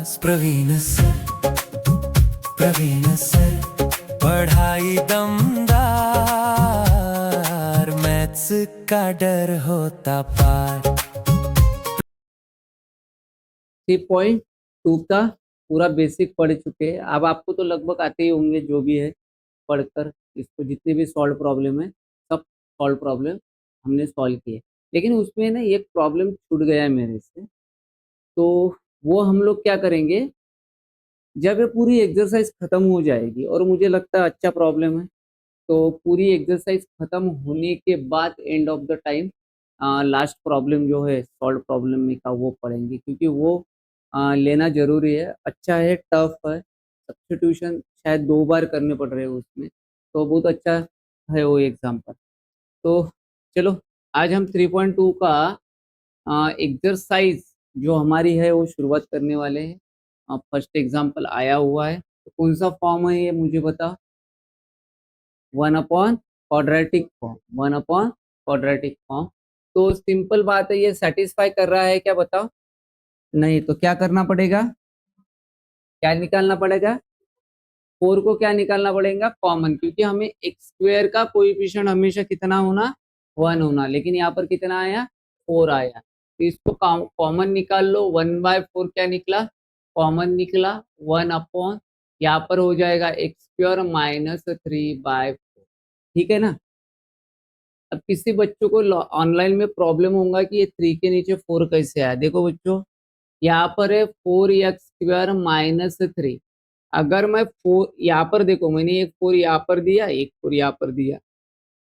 Praveen sir, Praveen sir, पढ़ाई दमदार, maths का डर होता पार। 3.2 का पूरा बेसिक पढ़ चुके हैं। अब आपको तो लगभग आते ही होंगे, जो भी है पढ़कर इसको, जितने भी सॉल्व प्रॉब्लम है सब सॉल्व प्रॉब्लम हमने सॉल्व किए। लेकिन उसमें ना एक प्रॉब्लम छूट गया है मेरे से, तो वो हम लोग क्या करेंगे जब ये पूरी एक्सरसाइज खत्म हो जाएगी, और मुझे लगता है अच्छा प्रॉब्लम है, तो पूरी एक्सरसाइज खत्म होने के बाद end of the time last problem जो है सॉल्व प्रॉब्लम में का वो पढ़ेंगे, क्योंकि वो लेना जरूरी है। अच्छा है, टफ है, सब्स्टिट्यूशन शायद 2 बार करने पड़ रहे हैं उसमें, तो बहुत अच्छा है वो एग्जाम्पल। तो चलो, आज हम 3.2 का एक्सरसाइज जो हमारी है वो शुरुआत करने वाले हैं। फर्स्ट एग्जाम्पल आया हुआ है, तो कौन सा फॉर्म है ये मुझे बता। 1/क्वाड्रेटिक फॉर्म, 1/क्वाड्रेटिक फॉर्म। तो सिंपल बात है, ये सेटिस्फाई कर रहा है क्या बताओ? नहीं, तो क्या करना पड़ेगा, क्या निकालना पड़ेगा? 4 को क्या निकालना पड़ेगा? कॉमन, क्योंकि हमें एक्स स्क्वायर का कोएफिशिएंट हमेशा कितना होना? 1 होना, लेकिन यहाँ पर कितना आया? 4 आया, तो इसको कॉमन निकाल लो। 1/4 क्या निकला? कॉमन निकला 1/, यहाँ पर हो जाएगा एक्स स्क्वायर माइनस 3/4। ठीक है ना? अब किसी बच्चों को ऑनलाइन में प्रॉब्लम होगा कि ये 3 के नीचे 4 कैसे आया। देखो बच्चों, यहाँ पर है 4x² माइनस 3। अगर मैं 4 यहाँ पर, देखो मैंने एक 4 यहाँ पर दिया, एक 4 यहाँ पर दिया,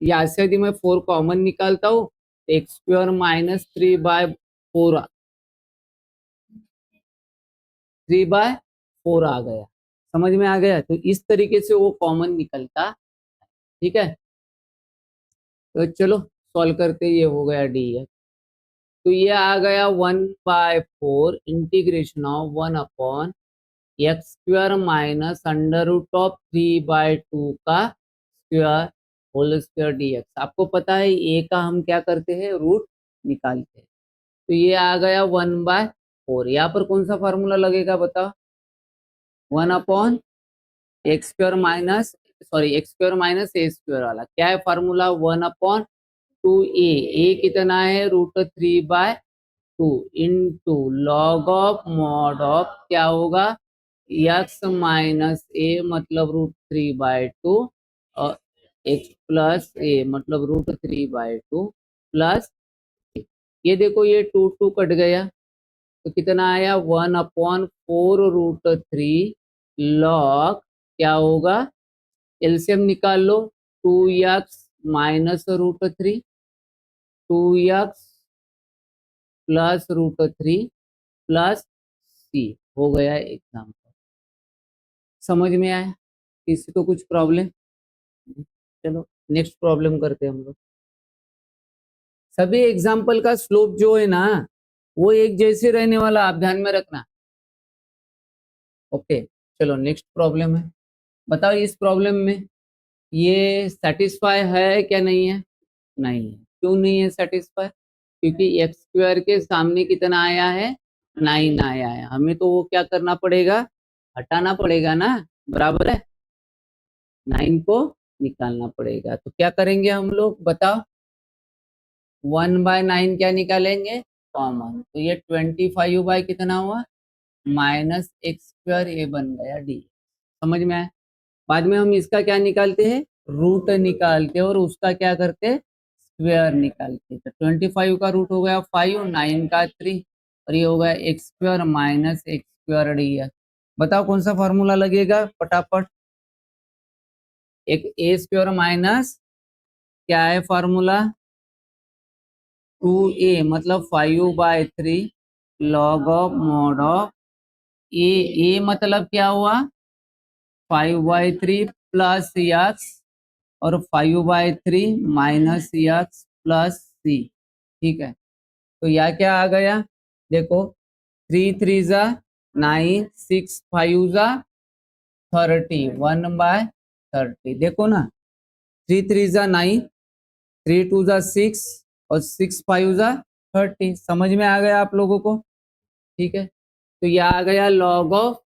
यहाँ से यदि मैं 4 कॉमन निकालता हूँ, x² माइनस 3/4, 3/4 आ गया। समझ में आ गया? तो इस तरीके से वो कॉमन निकलता। ठीक है, तो चलो सॉल्व करते, ये हो गया डी। तो ये आ गया 1/4 इंटीग्रेशन ऑफ 1/x² माइनस √3/2 का स्क्वायर होल स्क्वायर dx। आपको पता है ए का हम क्या करते हैं? रूट निकालते हैं। तो ये आ गया 1/4। यहाँ पर कौन सा फार्मूला लगेगा बताओ? 1/x² minus, sorry, x² minus a² वाला क्या है फार्मूला? 1/2a। ए कितना है? √3/2 into log of mod of क्या होगा? एक्स माइनस ए मतलब √3/2, और एक्स प्लस ए मतलब √3/2 प्लस, ये देखो ये 2 कट गया, तो कितना आया? 1/4√3 लॉग क्या होगा? एलसीएम निकाल लो। 2x minus √3, 2x plus √3 plus C, हो गया एग्जाम्पल। समझ में आया? किसी को कुछ प्रॉब्लम? चलो नेक्स्ट प्रॉब्लम करते हैं हम लोग। सभी एग्जाम्पल का स्लोप जो है ना, वो एक जैसे रहने वाला, आप ध्यान में रखना। ओके, चलो नेक्स्ट प्रॉब्लम है। बताओ इस प्रॉब्लम में ये सेटिस्फाई है क्या नहीं है? नहीं है। क्यों नहीं है सेटिस्फाई? क्योंकि x² के सामने कितना आया है? 9 आया है। हमें तो वो क्या करना पड़ेगा? हटाना पड़ेगा ना, बराबर है? 9 को निकालना पड़ेगा। तो क्या करेंगे हम लोग बताओ? 1/9 क्या निकालेंगे? कॉमन। तो ये 25 कितना हुआ? माइनस x², ये बन गया डी। समझ में आया? बाद में हम इसका क्या निकालते हैं? रूट निकालते हैं, और उसका क्या करते हैं? स्क्वायर निकालते हैं। तो 25 का रूट हो गया 5, 9 का 3, और ये हो गया x² माइनस x² डी। बताओ कौन सा फॉर्मूला लगेगा फटाफट? एक a² माइनस क्या है फॉर्मूला? 2a मतलब 5/3 लॉग ऑफ मॉड ऑफ ए मतलब क्या हुआ? 5/3 प्लस एक्स, और 5/3 माइनस एक्स प्लस सी। ठीक है, तो यह क्या आ गया? देखो 3 3 जा 9, 6 5 जा 30, 1/30। देखो ना, 3 3 जा 9, 3 2 जा 6, और 6 5 जा 30। समझ में आ गया आप लोगों को? ठीक है, तो ये आ गया log of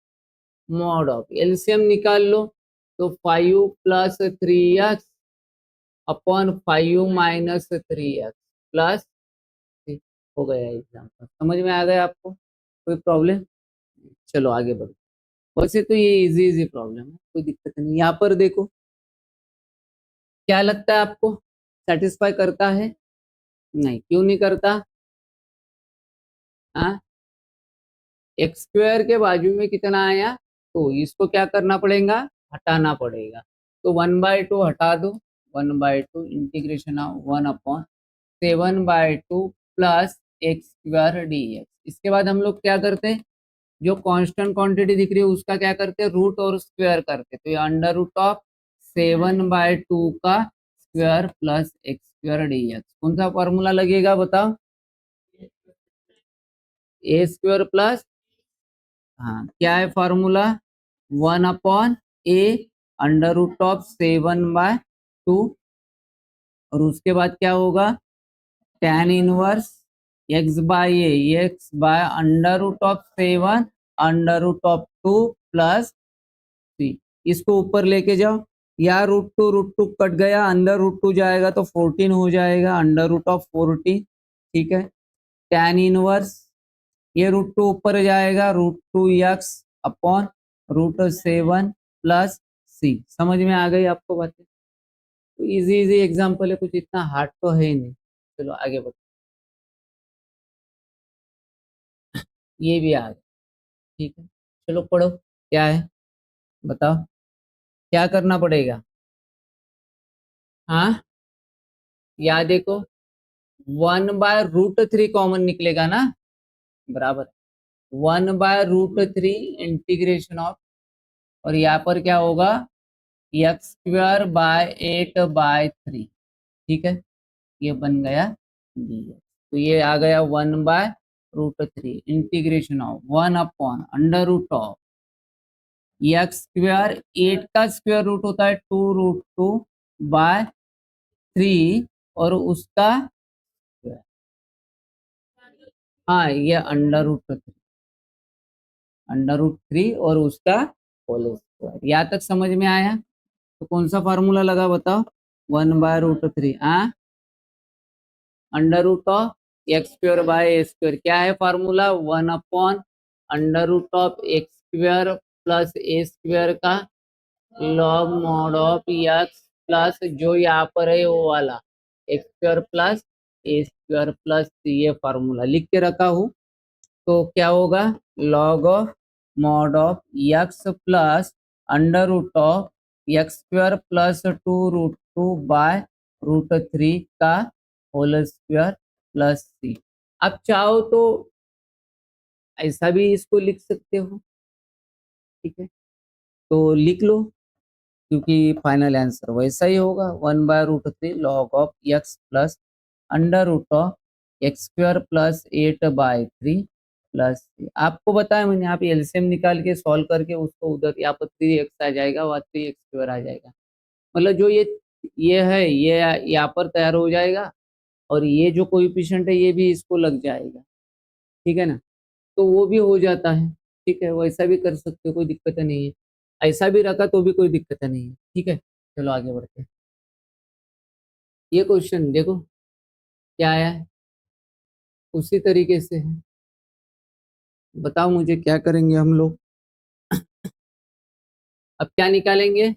mod of, LCM निकाल लो तो 5 plus 3x upon 5 minus 3x plus, हो गया एग्जाम्पल। समझ में आ गया आपको, कोई प्रॉब्लम? चलो आगे बढ़ो। वैसे तो ये इजी इजी प्रॉब्लम है, कोई दिक्कत नहीं। यहाँ पर देखो, क्या लगता है आपको, सेटिस्फाई करता है? नहीं, क्यों नहीं करता? हाँ, एक्स स्क्वायर के बाजू में कितना आया, तो इसको क्या करना पड़ेगा, हटाना पड़ेगा। तो 1/2 हटा दो, 1/2 integration of 1/7/2 plus x square D x. इसके बाद हम लोग क्या करते हैं, जो कांस्टेंट क्वांटिटी दिख रही है उसका क्या करते हैं, रूट और स्क्वायर करते हैं। तो ये अंडर रूट ऑफ 7/2 का square plus x square D x. कौन सा फॉर्मूला लगेगा बताओ, ए स्क्वायर प्लस, हाँ क्या है formula, 1/a under root of 7/2, और उसके बाद क्या होगा, tan inverse x by a, x by under root of 7 under root of 2 plus 3। इसको ऊपर लेके जाओ, या रूट टू कट गया, अंडर रूट 2 जाएगा तो 14 हो जाएगा, अंडर रूट ऑफ 14। ठीक है, tan इनवर्स, ये रूट 2 ऊपर जाएगा, √2x अपॉन √7 प्लस c। समझ में आ गई आपको बातें? तो इजी इजी एग्जांपल है, कुछ इतना हार्ड तो है ही नहीं। चलो आगे बढ़ो, ये भी आ गया। ठीक है, चलो पढ़ो, क्या है बताओ, क्या करना पड़ेगा? हाँ, या देखो 1/√3 कॉमन निकलेगा ना, बराबर 1/√3 इंटीग्रेशन ऑफ, और यहाँ पर क्या होगा, x²/8/3। ठीक है, ये बन गया dx। तो ये आ गया 1/√3 इंटीग्रेशन ऑफ 1/√ऑफ x², 8 का स्क्वायर रूट होता है 2√2/3, और उसका, हाँ ये अंडर रूट 3 और उसका होल स्क्वायर। यहाँ तक समझ में आया? तो कौन सा फार्मूला लगा बताओ, 1/√3, हाँ अंडर रूट ऑफ x²/a²। क्या है फार्मूला, 1/√x² प्लस a² का log mod of x plus जो यहाँ पर है वो वाला x² प्लस a² प्लस ये फार्मूला लिख के रखा हूँ। तो क्या होगा, log of mod of x plus under root of x² plus 2√2/√3 का होल स्क्वायर प्लस c। अब चाहो तो ऐसा भी इसको लिख सकते हो, ठीक है, तो लिख लो, क्योंकि फाइनल आंसर वैसा ही होगा, 1/√3 log of x plus under root of x² plus 8/3 plus c। आपको बताया मैंने, आप एलसीएम निकाल के सॉल्व करके उसको उधर यहाँ पर 3x आ जाएगा, वहाँ 3x² आ जाएगा। मतलब जो ये है ये यहाँ पर तैयार हो जाएगा, और ये जो कोएफिशिएंट है ये भी इसको लग जाएगा। ठीक है ना, तो वो भी हो जाता है। ठीक है, वैसा भी कर सकते हो, कोई दिक्कत नहीं है, ऐसा भी रखा तो भी कोई दिक्कत नहीं है। ठीक है, चलो आगे बढ़ते हैं। ये क्वेश्चन देखो क्या आया है, उसी तरीके से है। बताओ मुझे क्या करेंगे हम लोग, अब क्या निकालेंगे,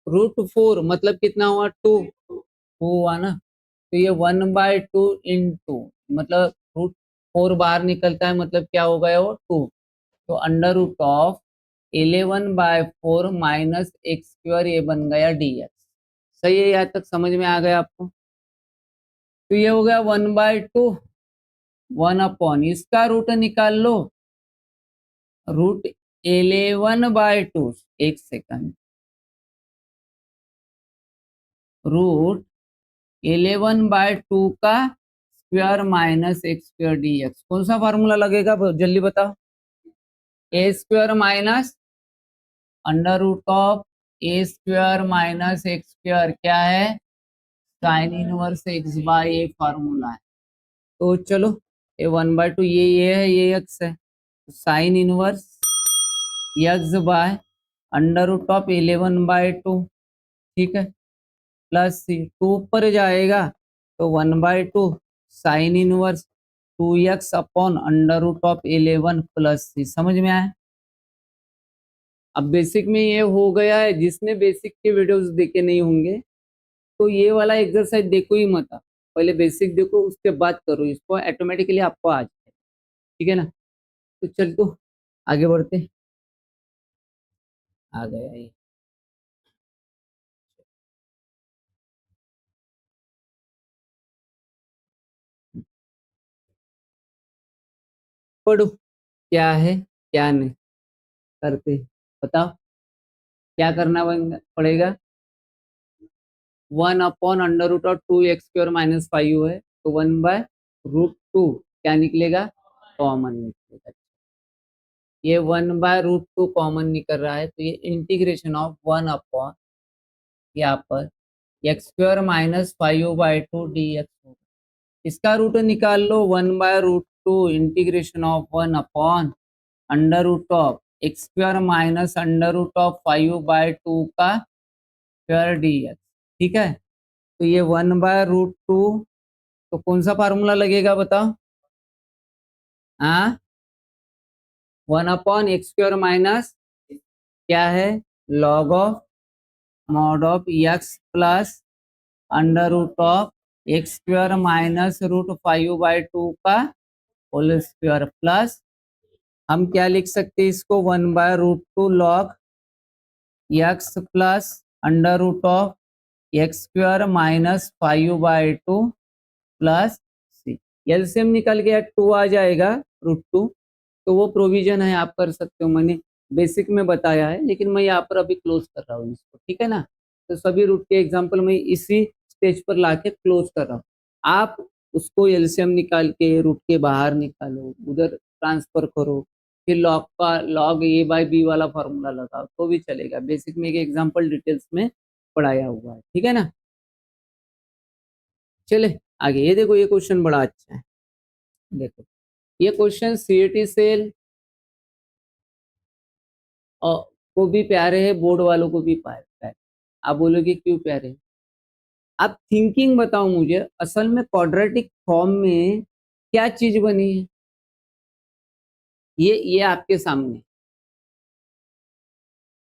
√4 मतलब कितना हुआ, 2 हुआ ना, तो ये 1/2 इंटू, मतलब √4 बाहर निकलता है, मतलब क्या हो गया वो 2। तो under root of 11/4 minus x², ये बन गया dx। सही है, यहाँ तक समझ में आ गया आपको? तो ये हो गया 1/2, 1 इसका रूट निकाल लो, √11/2, एक सेकंड, √11/2 का स्क्वायर माइनस x² dx। कौन सा फार्मूला लगेगा जल्दी बताओ, a² minus under root of a² minus x², क्या है, साइन इनवर्स x/a फार्मूला है। तो चलो ये 1/2, ये है, ये x है, sine inverse x by under root of 11/2, ठीक है, प्लस सी, टू ऊपर जाएगा तो 1/2 sine inverse 2x upon under root of 11 plus C. समझ में आया? अब बेसिक में ये हो गया है, जिसने बेसिक के वीडियोस देखे नहीं होंगे तो ये वाला एक्सरसाइज देखो ही मत, पहले बेसिक देखो उसके बाद करो इसको, ऑटोमेटिकली आपको आ जाएगा, ठीक है ना। तो चल तो आगे बढ़ते, आ गया ये। पढ़ो क्या है क्या नहीं करते, बताओ क्या करना पड़ेगा। 1/√2x² -5u है तो 1/√2 क्या निकलेगा, कॉमन निकलेगा। ये 1/√2 कॉमन निकल रहा है तो ये इंटीग्रेशन ऑफ 1 अपॉन यहाँ पर x² -5u/2 dx होगा। इसका रूट निकाल लो, 1/√2 integration of 1 upon under root of x² minus under root of 5u/2 का स्क्वायर dx, ठीक है। तो ये 1/√2, तो कौन सा फार्मूला लगेगा बताओ, हाँ 1/x² माइनस क्या है, log of mod of x plus under root of x² minus √5/2 का होल स्क्वायर प्लस, हम क्या लिख सकते हैं इसको, 1/√2 log x plus under root of x² minus 5/2 plus c. LCM निकल गया 2 आ जाएगा √2, तो वो प्रोविजन है, आप कर सकते हो, मैंने बेसिक में बताया है लेकिन मैं यहाँ पर अभी क्लोज कर रहा हूँ इसको, ठीक है ना। तो सभी रूट के एग्जांपल मैं इसी स्टेज पर लाके क्लोज कर रहा हूँ। आप उसको एलसीएम निकाल के रूट के बाहर निकालो, उधर ट्रांसफर करो, फिर लॉग का लॉग a/b वाला फॉर्मूला लगाओ तो भी चलेगा। बेसिक में एक एग्जाम्पल डिटेल्स में पढ़ाया हुआ है, ठीक है ना। चले आगे, ये देखो ये क्वेश्चन बड़ा अच्छा है। देखो ये क्वेश्चन सीईटी सेल और को भी प्यारे है, बोर्ड वालों को भी प्यारे। आप बोलोगे क्यों प्यारे, आप थिंकिंग बताओ मुझे, असल में क्वाड्रेटिक फॉर्म में क्या चीज बनी है। ये आपके सामने,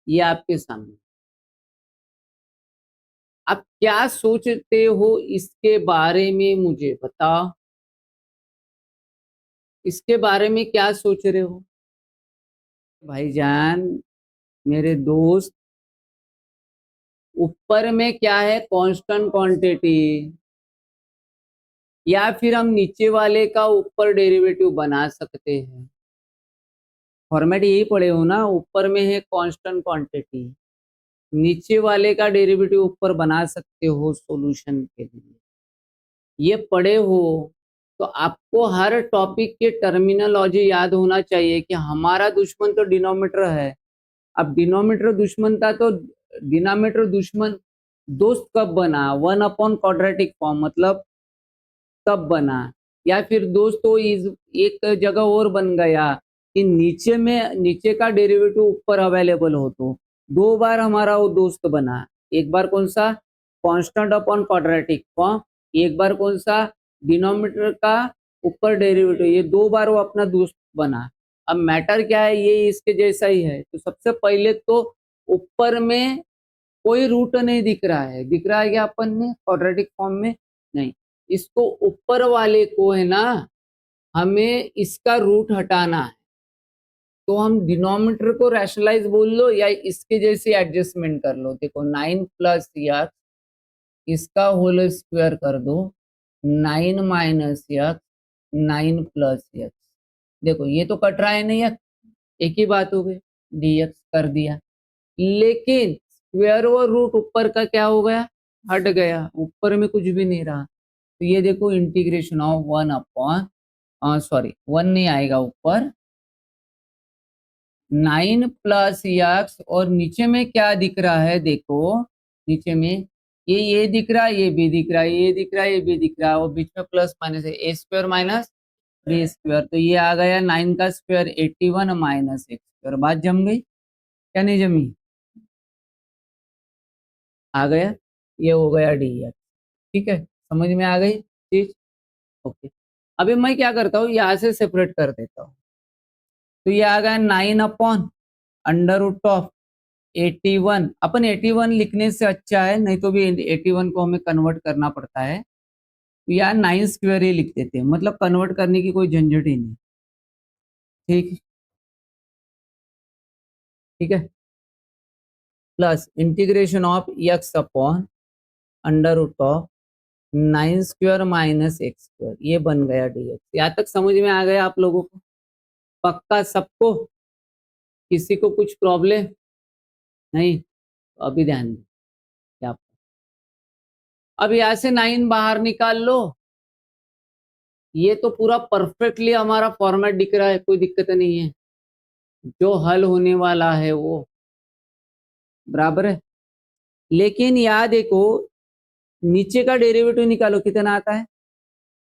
ये आपके सामने, आप क्या सोचते हो इसके बारे में मुझे बताओ, इसके बारे में क्या सोच रहे हो भाईजान मेरे दोस्त। ऊपर में क्या है, कांस्टेंट क्वांटिटी, या फिर हम नीचे वाले का ऊपर डेरिवेटिव बना सकते हैं। फॉर्मेट यही पढ़े हो ना, ऊपर में है कांस्टेंट क्वांटिटी, नीचे वाले का डेरिवेटिव ऊपर बना सकते हो सॉल्यूशन के लिए, ये पढ़े हो। तो आपको हर टॉपिक के टर्मिनोलॉजी याद होना चाहिए कि हमारा दुश्मन तो डिनोमिनेटर है। अब डिनोमिनेटर दुश्मन था तो डिनोमिनेटर दुश्मन दोस्त कब बना, 1/क्वाड्रेटिक फॉर्म मतलब तब बना, या फिर दोस्तों इस एक जगह और बन गया कि नीचे में नीचे का डेरिवेटिव ऊपर अवेलेबल हो, तो दो बार हमारा वो दोस्त बना। एक बार कौन सा, कांस्टेंट अपॉन क्वाड्रेटिक फॉर्म, एक बार कौन सा, डिनोमिनेटर का ऊपर डेरिवेटिव, ये दो बार वो अपना दोस्त बना। अब मैटर क्या है, ये इसके जैसा ही है। तो सबसे पहले तो ऊपर में कोई रूट नहीं दिख रहा है, दिख रहा है क्या अपन में क्वाड्रेटिक फॉर्म में, नहीं। इसको ऊपर वाले को है ना, हमें इसका रूट हटाना है, तो हम डिनोमिनेटर को रैशनलाइज बोल लो या इसके जैसे एडजस्टमेंट कर लो। देखो 9 प्लस एक्स, इसका होल स्क्वायर कर दो, 9 माइनस एक्स, 9 प्लस एक्स। देखो ये तो कट रहा है नहीं यार, एक ही बात हो गई, dx कर दिया, लेकिन स्क्वायर और रूट ऊपर का क्या हो गया, हट गया, ऊपर में कुछ भी नहीं रहा। तो ये देखो इंटीग्रेशन ऑफ 1 नहीं आएगा ऊपर, 9 प्लस एक्स, और नीचे में क्या दिख रहा है, देखो नीचे में ये दिख रहा है, ये भी दिख रहा है, ये दिख रहा है, ये भी दिख रहा है, और बीच में प्लस माइनस है, a² माइनस 3 स्क्वायर, तो ये आ गया 9 का स्क्वायर 81 माइनस एक्स स्क्वायर। बात जम गई क्या नहीं जमी? आ गया, ये हो गया डी एक्स। ठीक है, समझ में आ गई चीज? ओके, अभी मैं क्या करता हूँ, यहाँ से सेपरेट कर देता हूँ। तो ये आ गया 9 अपॉन अंडर रूट ऑफ 81। अपन 81 लिखने से अच्छा है, नहीं तो भी 81 को हमें कन्वर्ट करना पड़ता है, तो यहाँ 9 स्क्वायर ही लिख देते हैं, मतलब कन्वर्ट करने की कोई झंझट ही नहीं। ठीक, ठीक है, plus integration of x upon under root of 9 square minus x square, ये बन गया डीएक्स। यहाँ तक समझ में आ गया आप लोगों को? पक्का सबको? किसी को कुछ प्रॉब्लम नहीं? तो अभी ध्यान दें क्या, अब यहाँ से 9 बाहर निकाल लो। ये तो पूरा परफेक्टली हमारा फॉर्मेट दिख रहा है, कोई दिक्कत नहीं है। जो हल होने वाला है वो बराबर है। लेकिन यहाँ देखो, नीचे का डेरिवेटिव निकालो, कितना आता है?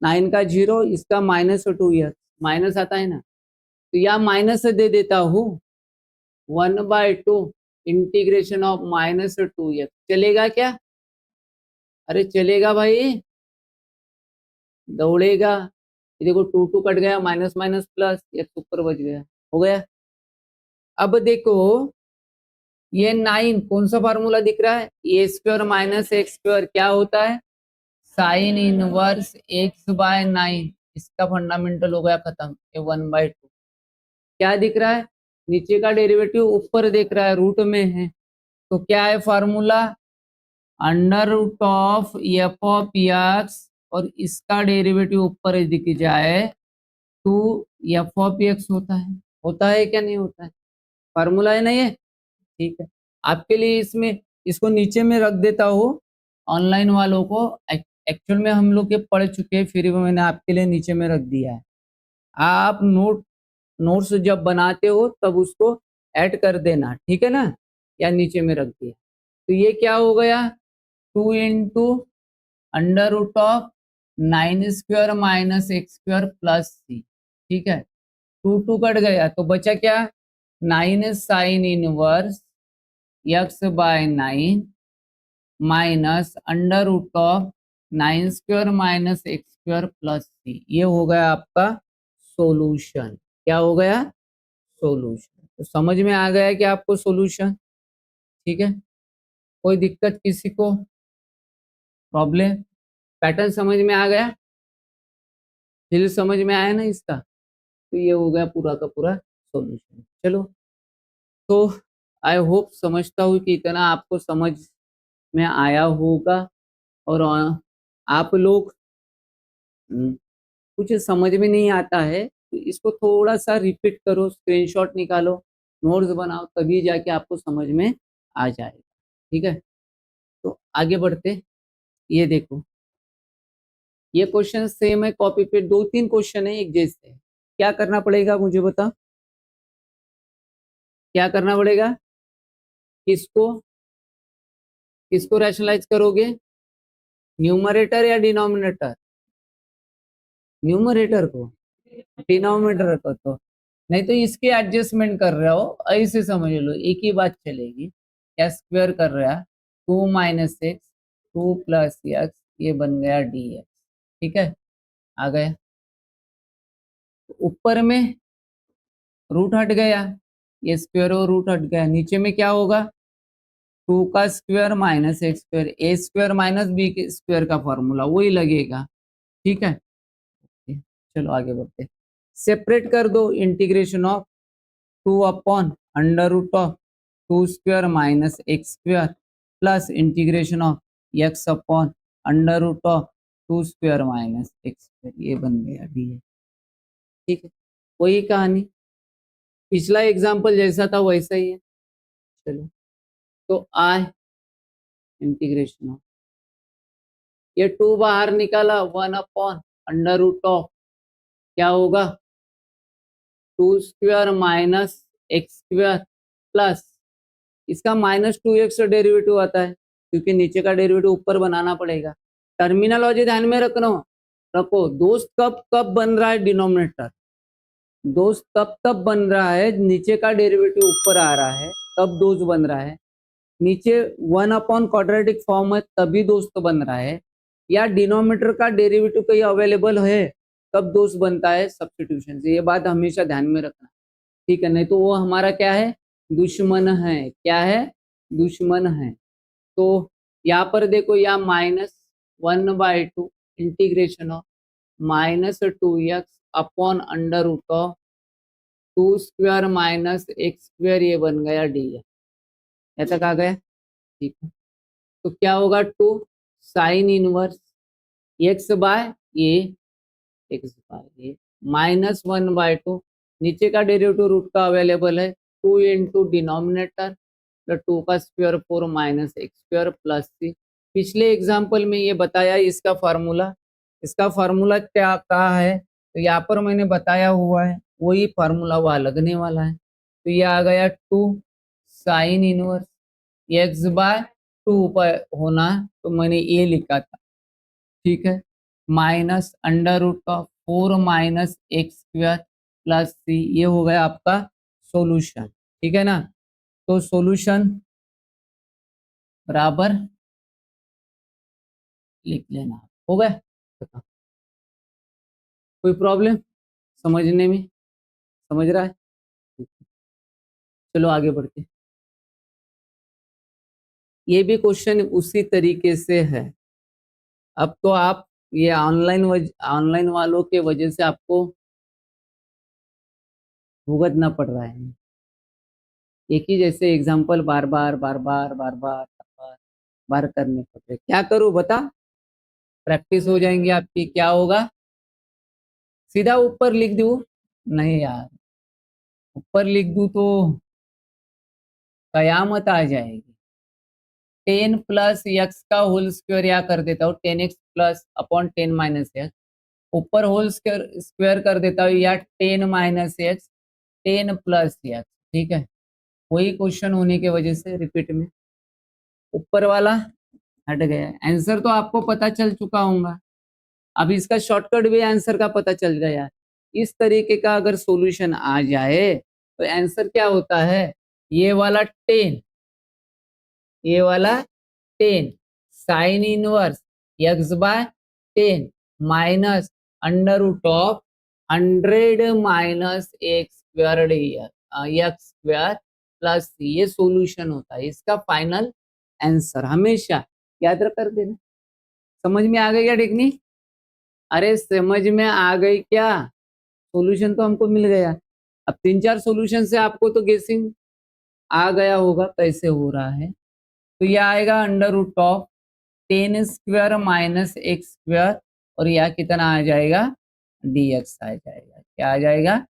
9 का 0, इसका -2 एक्स, माइनस आता है ना, तो यहाँ माइनस दे देता हूँ 1/2 इंटीग्रेशन ऑफ -2 एक्स। चलेगा क्या? अरे चलेगा भाई, दौड़ेगा। ये देखो 2 कट गया, माइनस माइनस प्लस, एक्स ऊपर बच गया, हो गया। अब देखो ये 9 कौन सा फार्मूला दिख रहा है? ए स्क्वायर माइनस एक्स स्क्वायर क्या होता है? Sine inverse x/9। इसका फंडामेंटल हो गया खत्म, ये 1/2। क्या दिख रहा है? नीचे का डेरिवेटिव ऊपर दिख रहा है, रूट में है, तो क्या है formula? Under root of f of x, और इसका डेरिवेटिव ऊपर दिख जाए तो एफ ऑफ एक्स होता है क्या नहीं होता है? फार्मूला है ना ये? ठीक है, आपके लिए इसमें इसको नीचे में रख देता हूँ, ऑनलाइन वालों को एक्चुअल में हम लोग के पढ़ चुके हैं, फिर भी मैंने आपके लिए नीचे में रख दिया है। आप नोट्स जब बनाते हो तब उसको ऐड कर देना, ठीक है ना? या नीचे में रख दिया, तो ये क्या हो गया? 2 into under root of 9 square minus x square plus सी। ठीक है, 2 कट गया तो बचा क्या? 9 sine inverse x/9 minus under root of 9 square minus x square plus C. ये हो गया आपका सॉल्यूशन। क्या हो गया? सॉल्यूशन। तो समझ में आ गया कि आपको सॉल्यूशन? ठीक है, कोई दिक्कत किसी को? प्रॉब्लम? पैटर्न समझ में आ गया? फिर समझ में आया ना इसका? तो ये हो गया पूरा का पूरा सॉल्यूशन। चलो, तो आई होप, समझता हूँ कि इतना आपको समझ में आया होगा। और आप लोग कुछ समझ में नहीं आता है तो इसको थोड़ा सा रिपीट करो, स्क्रीनशॉट निकालो, नोट्स बनाओ, तभी जाके आपको समझ में आ जाएगा। ठीक है, तो आगे बढ़ते। ये देखो, ये क्वेश्चन सेम है, कॉपी पे 2-3 क्वेश्चन है एक जैसे। क्या करना पड़ेगा मुझे बता, क्या करना पड़ेगा? किसको किसको रैशनलाइज करोगे? न्यूमरेटर या डिनोमिनेटर? न्यूमरेटर को। डिनोमिनेटर को तो नहीं, तो इसके एडजस्टमेंट कर रहे हो, ऐसे समझ लो, एक ही बात चलेगी। एक्स स्क्वायर कर रहा है 2 माइनस एक्स, 2 प्लस एक्स, ये बन गया डी एक्स। ठीक है, आ गया। ऊपर में रूट हट गया, ये स्क्वायर और रूट हट गया, नीचे में क्या होगा? 2 का स्क्वायर माइनस एक्स स्क्वायर, ए स्क्वायर माइनस बी के स्क्वायर का फॉर्मूला वही लगेगा। ठीक है, चलो आगे बढ़ते। सेपरेट कर दो, integration of 2 upon under root of 2 square minus x square plus integration of x upon under root of 2 square minus x square, ये बन गया डी। ठीक है, वही कहानी, पिछला एग्जाम्पल जैसा था वैसा ही है। चलो, तो आई इंटीग्रेशन ऑफ, ये 2 बाहर निकाला, 1 अपॉन अंडर रूट ऑफ क्या होगा? 2 square minus x square plus, इसका -2x डेरिवेटिव आता है, क्योंकि नीचे का डेरिवेटिव ऊपर बनाना पड़ेगा। टर्मिनोलॉजी ध्यान में रखना, रखो, दोस्त कब कब बन रहा है डिनोमिनेटर, दोस्त तब बन रहा है नीचे का डेरिवेटिव ऊपर आ रहा है तब दोस्त बन रहा है, नीचे 1 अपॉन क्वाड्रेटिक फॉर्म है तभी दोस्त बन रहा है, या डिनोमिनेटर का डेरिवेटिव कहीं अवेलेबल है तब दोस्त बनता है सब्स्टिट्यूशन से। ये बात हमेशा ध्यान में रखना, ठीक है, नहीं तो वो हमारा क्या है, दुश्मन है। क्या है, दुश्मन है। तो यहाँ पर देखो, या -1/2 integration of -2x upon under root of 2² - x², ये बन गया डी। ऐसा कहा गया, ठीक है। तो क्या होगा, 2 साइन इनवर्स एक्स बाय ए, एक्स बाय ए -1/2, नीचे का डेरिवेटिव रूट का अवेलेबल है, 2 इंटू डिनोमिनेटर 2 का स्क्वायर 4 -x² प्लस सी। पिछले एग्जाम्पल में ये बताया इसका फार्मूला, इसका फार्मूला क्या कहा है, तो यहाँ पर मैंने बताया हुआ है, वही फार्मूला वहाँ लगने वाला है। तो ये आ गया 2 साइन इनवर्स एक्स बाय 2 पर होना, तो मैंने ये लिखा था, ठीक है, minus under root of 4 -x² plus C, ये हो गया आपका सॉल्यूशन, ठीक है ना। तो सॉल्यूशन बराबर लिख लेना, हो गया। बताओ, कोई प्रॉब्लम समझने में, समझ रहा है, चलो आगे बढ़ते। ये भी क्वेश्चन उसी तरीके से है। अब तो आप ये ऑनलाइन वालों के वजह से आपको भुगतना पड़ रहा है, एक ही जैसे एग्जाम्पल बार करने पड़ रहे। क्या करूं बता, प्रैक्टिस हो जाएंगी आपकी, क्या होगा, सीधा ऊपर लिख दूं, नहीं यार, ऊपर लिख दूं तो कयामत आ जाएगी। 10 प्लस एक्स का होल स्क्वायर या कर देता हूँ 10x plus upon 10 minus x, ऊपर होल स्क्वायर कर देता हूँ, या 10 माइनस एक्स 10 प्लस एक्स, ठीक है। वही क्वेश्चन होने की वजह से रिपीट में ऊपर वाला हट गया। आंसर तो आपको पता चल चुका होगा, अब इसका शॉर्टकट भी आंसर का पता चल गया। इस तरीके का अगर सॉल्यूशन आ जाए तो आंसर क्या होता है, ये वाला 10, ये वाला 10 sine inverse x by 10 minus under root of 100 minus x² x² plus, ये सॉल्यूशन होता है, इसका फाइनल आंसर हमेशा याद कर देना। समझ में आ गई क्या टेक्निक, अरे समझ में आ गई क्या, सॉल्यूशन तो हमको मिल गया। अब 3-4 सॉल्यूशन से आपको तो गेसिंग आ गया होगा कैसे हो रहा है। तो यह आएगा under root of 10² minus x², और यह कितना आ जाएगा, dx आ जाएगा। क्या आ जाएगा,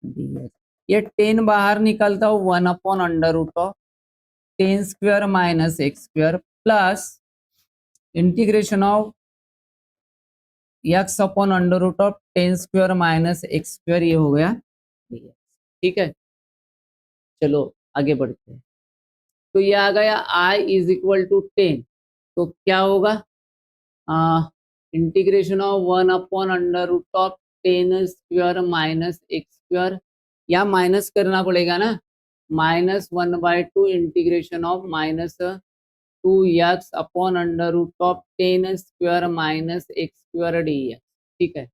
dx। ये 10 बाहर निकलता हो 1 upon under root of 10² minus x² plus integration of x upon under root of 10² minus x², ये हो गया dx, ठीक है। चलो आगे बढ़ते हैं। तो ये आ गया i इज इक्वल टू 10, तो क्या होगा, integration of 1 upon under root of 10² minus x², या माइनस करना पड़ेगा ना, -1/2 integration of -2x upon under root of 10² minus x² dx, ठीक है।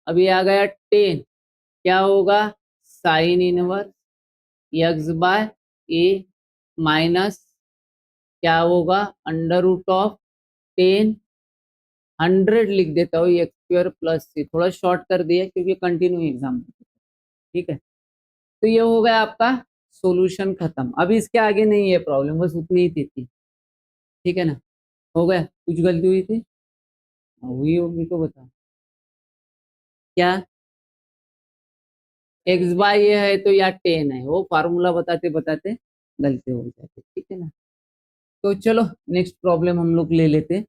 अभी आ गया 10, क्या होगा, साइन इनवर्स एक्स बाय ए माइनस क्या होगा, अंडर रूट ऑफ 10 100 लिख देता हूँ x² प्लस सी, थोड़ा शॉर्ट कर दिया क्योंकि कंटिन्यू एग्जाम, ठीक है। तो ये हो गया आपका सॉल्यूशन खत्म। अब इसके आगे नहीं है प्रॉब्लम, बस उतनी ही थी, ठीक है ना। हो गया, कुछ गलती हुई थी, हुई होगी तो बता, क्या एक्स बाय ये है तो या 10 है, वो फार्मूला बताते बताते गलती हो जाती, ठीक है ना। तो चलो नेक्स्ट प्रॉब्लम हम लोग ले लेते।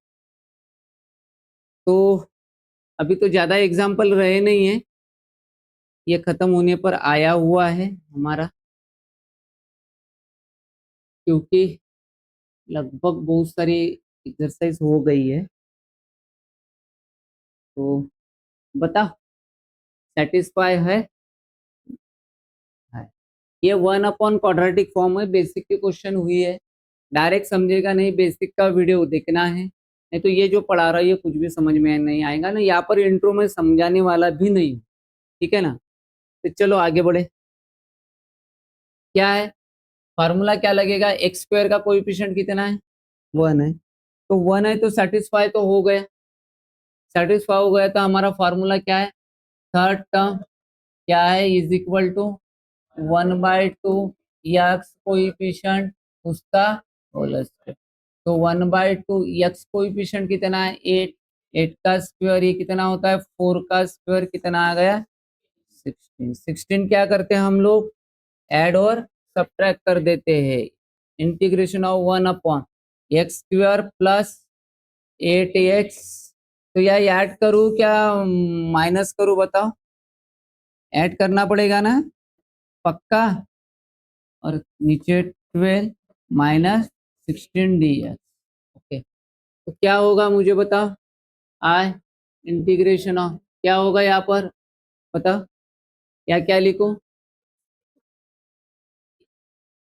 तो अभी तो ज्यादा एग्जाम्पल रहे नहीं है, ये खत्म होने पर आया हुआ है हमारा, क्योंकि लगभग बहुत सारी एक्सरसाइज हो गई है। तो बता सेटिस्फाई है? ये 1/क्वाड्रेटिक फॉर्म है, बेसिक के क्वेश्चन हुई है, डायरेक्ट समझेगा नहीं, बेसिक का वीडियो देखना है, नहीं तो ये जो पढ़ा रहा है ये कुछ भी समझ में नहीं आएगा ना, यहाँ पर इंट्रो में समझाने वाला भी नहीं, ठीक है ना। तो चलो आगे बढ़े। क्या है फार्मूला, क्या लगेगा, एक्स स्क्वायर का कोएफिशिएंट कितना है, 1 है, तो 1 है तो सेटिस्फाई तो हो गया, सेटिस्फाई हो गया तो हमारा फार्मूला क्या है, थर्ड टर्म क्या है, is equal to 1/2 x coefficient उसका होल स्क्वायर। तो 1/2 एक्स कोएफिशिएंट कितना है 8, 8 का स्क्वायर ये कितना होता है 4 का स्क्वायर कितना आ गया 16, 16 क्या करते हैं हम लोग ऐड और सब्ट्रैक्ट कर देते हैं, integration of 1/x² plus 8x, तो यह ऐड करूँ क्या माइनस करूँ बताओ, ऐड करना पड़ेगा ना पक्का, और नीचे 12 माइनस 16 dx, ओके। तो क्या होगा मुझे बताओ, आई इंटीग्रेशन ऑफ क्या होगा यहाँ पर बताओ, क्या क्या लिखूं,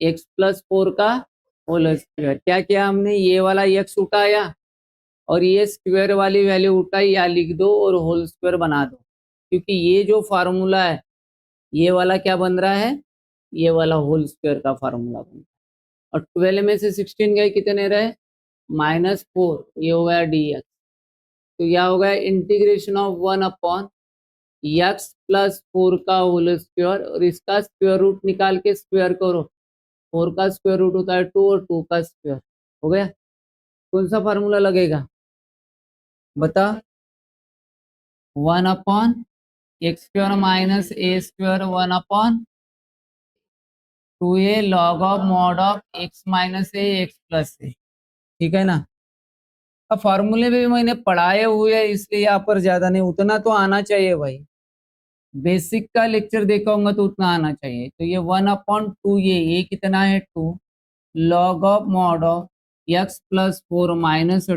x + 4 का होल स्क्वायर, क्या किया हमने, ये वाला x उठाया और ये स्क्वायर वाली वैल्यू उठाई, या लिख दो और होल स्क्वायर बना दो, क्योंकि ये जो फार्मूला है ये वाला क्या बन रहा है, ये वाला होल स्क्वायर का फार्मूला बन रहा है, और 12 में से 16 गए कितने रहे -4, ये हो गया dx, तो यह हो गया इंटीग्रेशन ऑफ 1/x + 4 का होल स्क्वायर, और इसका स्क्वायर रूट निकाल के स्क्वायर करो, 4 का स्क्वायर रूट होता है 2 और 2 का स्क्वायर हो गया, कौन सा फार्मूला लगेगा बता, 1/x² minus a² 1/2a log of mod of x minus a x plus a, ठीक है ना। अब फार्मूले भी मैंने पढ़ाए हुए हैं इसलिए यहाँ पर ज्यादा नहीं, उतना तो आना चाहिए भाई, बेसिक का लेक्चर देखा होगा तो उतना आना चाहिए। तो ये 1/2 ये कितना है 2 log of mod of x + 4 -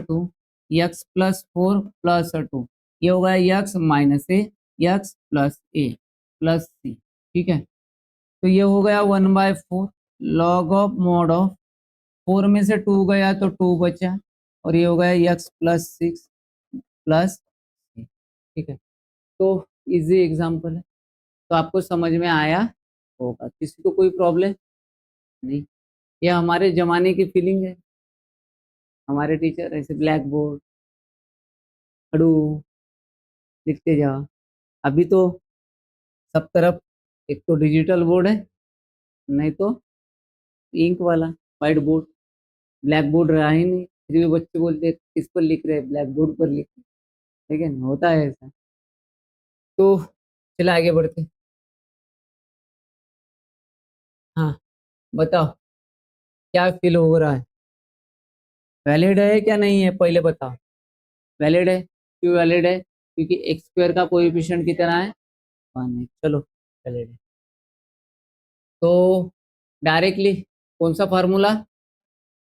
2 x + 4 + 2, ये होगा x माइनस ए x प्लस ए प्लस सी, ठीक है। तो ये हो गया 1/4 log ऑफ मॉड ऑफ 4 में से 2 गया तो 2 बचा, और ये हो गया x + 6 प्लस, ठीक है। तो इजी एग्जाम्पल है, तो आपको समझ में आया होगा, किसी को कोई प्रॉब्लम नहीं, ये हमारे जमाने की फीलिंग है, हमारे टीचर ऐसे ब्लैक बोर्ड खड़ू लिखते जाओ, अभी तो सब तरफ एक तो डिजिटल बोर्ड है, नहीं तो इंक वाला व्हाइट बोर्ड, ब्लैक बोर्ड रहा ही नहीं, फिर भी बच्चे बोलते हैं किस पर लिख रहे हैं, ब्लैक बोर्ड पर लिख रहे हैं, ठीक है ना, होता है ऐसा। तो चलो आगे बढ़ते, हाँ बताओ क्या फील हो रहा है, वैलिड है क्या नहीं है पहले बताओ, वैलिड है, क्यों वैलिड है, क्योंकि x² का कोएफिशिएंट कितना है 1 है, चलो वैलिड है। तो डायरेक्टली कौन सा फार्मूला,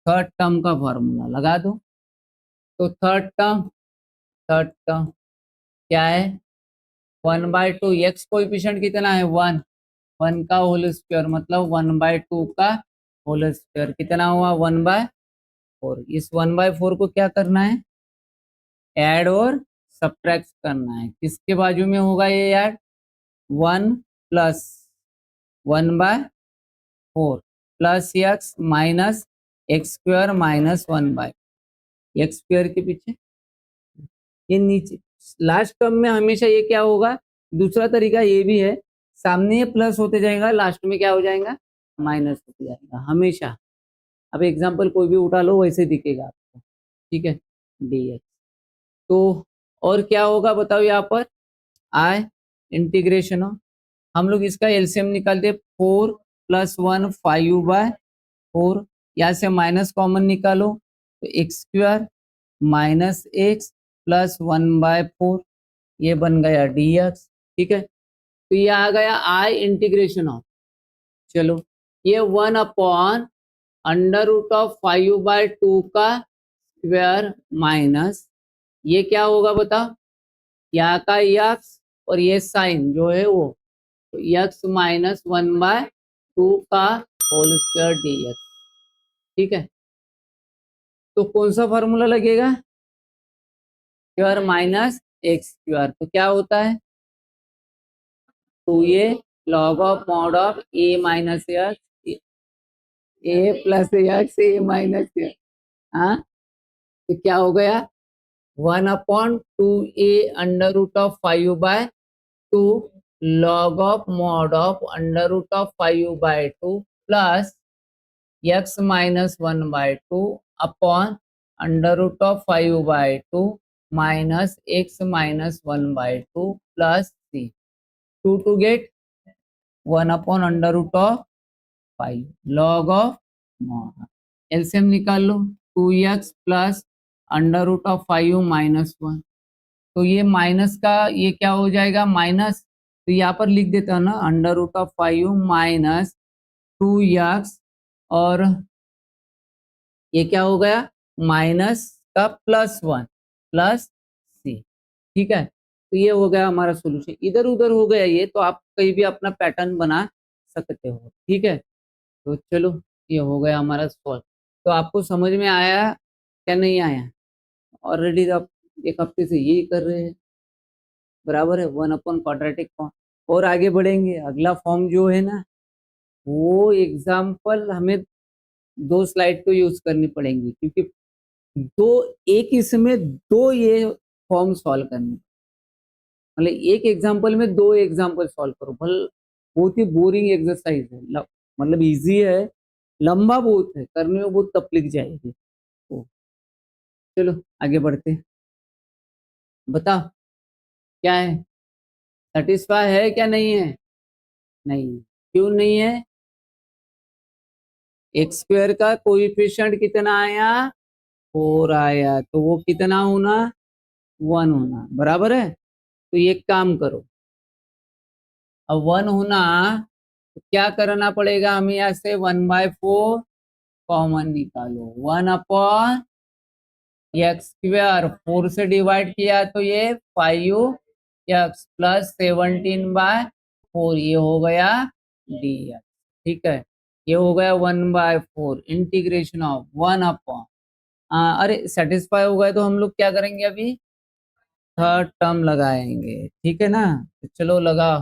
थर्ड टर्म का फार्मूला लगा दो, तो थर्ड टर्म क्या है 1/2 x कोएफिशिएंट कितना है 1, 1 का होल स्क्वायर मतलब 1/2 का होल स्क्वायर कितना हुआ 1/4, इस 1/4 को क्या करना है ऐड और सब्ट्रैक्ट करना है, किसके बाजू में होगा ये add 1 + 1/4 plus x minus x² - 1/, x² के पीछे ये नीचे लास्ट टर्म में हमेशा ये क्या होगा, दूसरा तरीका ये भी है, सामने ये प्लस होते जाएगा लास्ट में क्या हो जाएगा माइनस होते जाएगा हमेशा, अब एग्जांपल कोई भी उठा लो वैसे दिखेगा आपको, ठीक है dx। तो और क्या होगा बताओ यहाँ पर आई इंटीग्रेशन ऑफ, हम लोग इसका एलसीएम निकालते 4 + 1 5/4, यहाँ से माइनस कॉमन निकालो तो x² माइनस x प्लस 1/4, ये बन गया dx, ठीक है। तो ये आ गया आई इंटीग्रेशन ऑफ, चलो ये 1/√5/2 का स्क्वायर माइनस ये क्या होगा बता यहाँ का यक्स और ये साइन जो है वो, तो यक्स माइनस 1/2 का होल स्क्वायर डी एक्स। ठीक है, तो कौन सा फॉर्मूला लगेगा? स्क्वायर माइनस एक्स स्क्वायर, तो क्या होता है? तो ये log of mod of a minus x, a plus x, a minus x. हाँ, तो क्या हो गया? 1/2 a under root of 5/2 log of mod of under root of 5/2 plus x minus 1/2 upon under root of 5/2 minus x minus 1/2 plus c. 2 get 1/√5 log of mod. LCM निकाल लो, 2x plus under root of 5 minus 1। तो ये minus का ये क्या हो जाएगा? Minus, तो यहाँ पर लिख देता हूँ ना, under root of 5 minus 2x, और ये क्या हो गया? माइनस का +1 प्लस सी। ठीक है, तो ये हो गया हमारा सोल्यूशन। इधर उधर हो गया ये, तो आप कहीं भी अपना पैटर्न बना सकते हो। ठीक है, तो चलो ये हो गया हमारा सॉल्व। तो आपको समझ में आया क्या नहीं आया? ऑलरेडी आप एक हफ्ते से यही कर रहे हैं, बराबर है, 1/क्वाड्रेटिक फॉर्म। और आगे बढ़ेंगे, अगला फॉर्म जो है ना, वो एग्जाम्पल हमें 2 स्लाइड को यूज करनी पड़ेंगी, क्योंकि दो एक इसमें 2 ये फॉर्म सॉल्व करने, मतलब एक एग्जाम्पल में 2 एग्जाम्पल सॉल्व करो। बहुत ही बोरिंग एक्सरसाइज है, मतलब इजी है, लंबा बहुत है, करने में बहुत तकलीफ जाएगी। तो चलो आगे बढ़ते हैं। बताओ क्या है? सेटिस्फाई है क्या नहीं है? नहीं, क्यों नहीं है? एक्स स्क्वायर का कोएफिशिएंट कितना आया? 4 आया, तो वो कितना होना? 1 होना, बराबर है। तो ये काम करो, अब 1 होना, तो क्या करना पड़ेगा हमें? यहाँ से 1/4 कॉमन निकालो, 1/x², 4 से डिवाइड किया तो ये 5x प्लस 17/4, ये हो गया dx। ठीक है, ये हो गया 1/4 इंटीग्रेशन ऑफ 1/, अरे सेटिस्फाई हो गए तो हम लोग क्या करेंगे? अभी थर्ड टर्म लगाएंगे, ठीक है ना? तो चलो लगाओ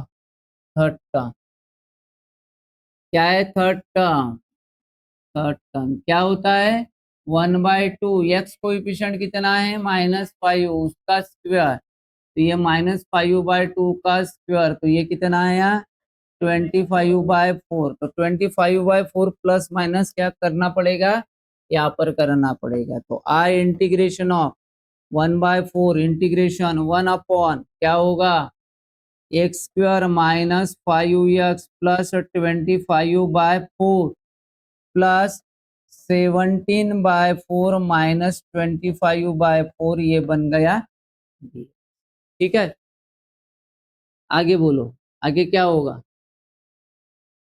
थर्ड टर्म। क्या है थर्ड टर्म? थर्ड टर्म क्या होता है? 1/2, एक्स कोएफिशिएंट कितना है? -5, उसका स्क्वायर, तो ये -5/2 का स्क्वायर, तो ये कितना आया? 25/4। तो 25/4 प्लस माइनस क्या करना पड़ेगा? यहाँ पर करना पड़ेगा। तो आई इंटीग्रेशन ऑफ 1/4 इंटीग्रेशन 1/, क्या होगा? x² minus 5x plus 25/4 plus 17/4 minus 25/4, ये बन गया। ठीक है, आगे बोलो, आगे क्या होगा?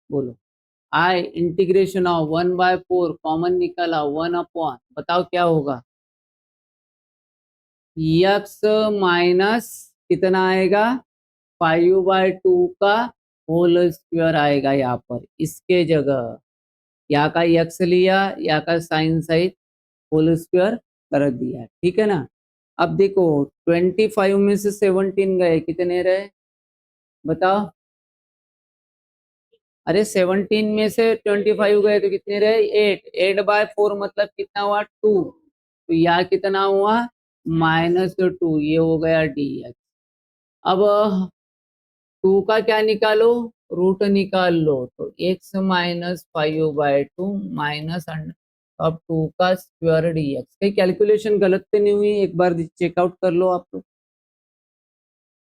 बोलो। आई इंटीग्रेशन ऑफ 1/4 कॉमन निकाला, 1/, बताओ क्या होगा? x माइनस कितना आएगा? 5/2 का होल स्क्वायर आएगा यहाँ पर, इसके जगह यहाँ का x लिया, यहाँ का साइन सहित होल स्क्वायर कर दिया। ठीक है ना? अब देखो 25 में से 17 गए, कितने रहे? बताओ। अरे 17 में से 25 गए तो कितने रहे? 8। 8/4 मतलब कितना हुआ? 2। तो यहाँ कितना हुआ? -2, ये हो गया dx। अब 2 का क्या निकालो? रूट निकाल लो, तो x माइनस 5/2 माइनस अब 2 का स्क्वायर dx। कहीं कैलकुलेशन गलत तो नहीं हुई? एक बार चेकआउट कर लो आप लोग।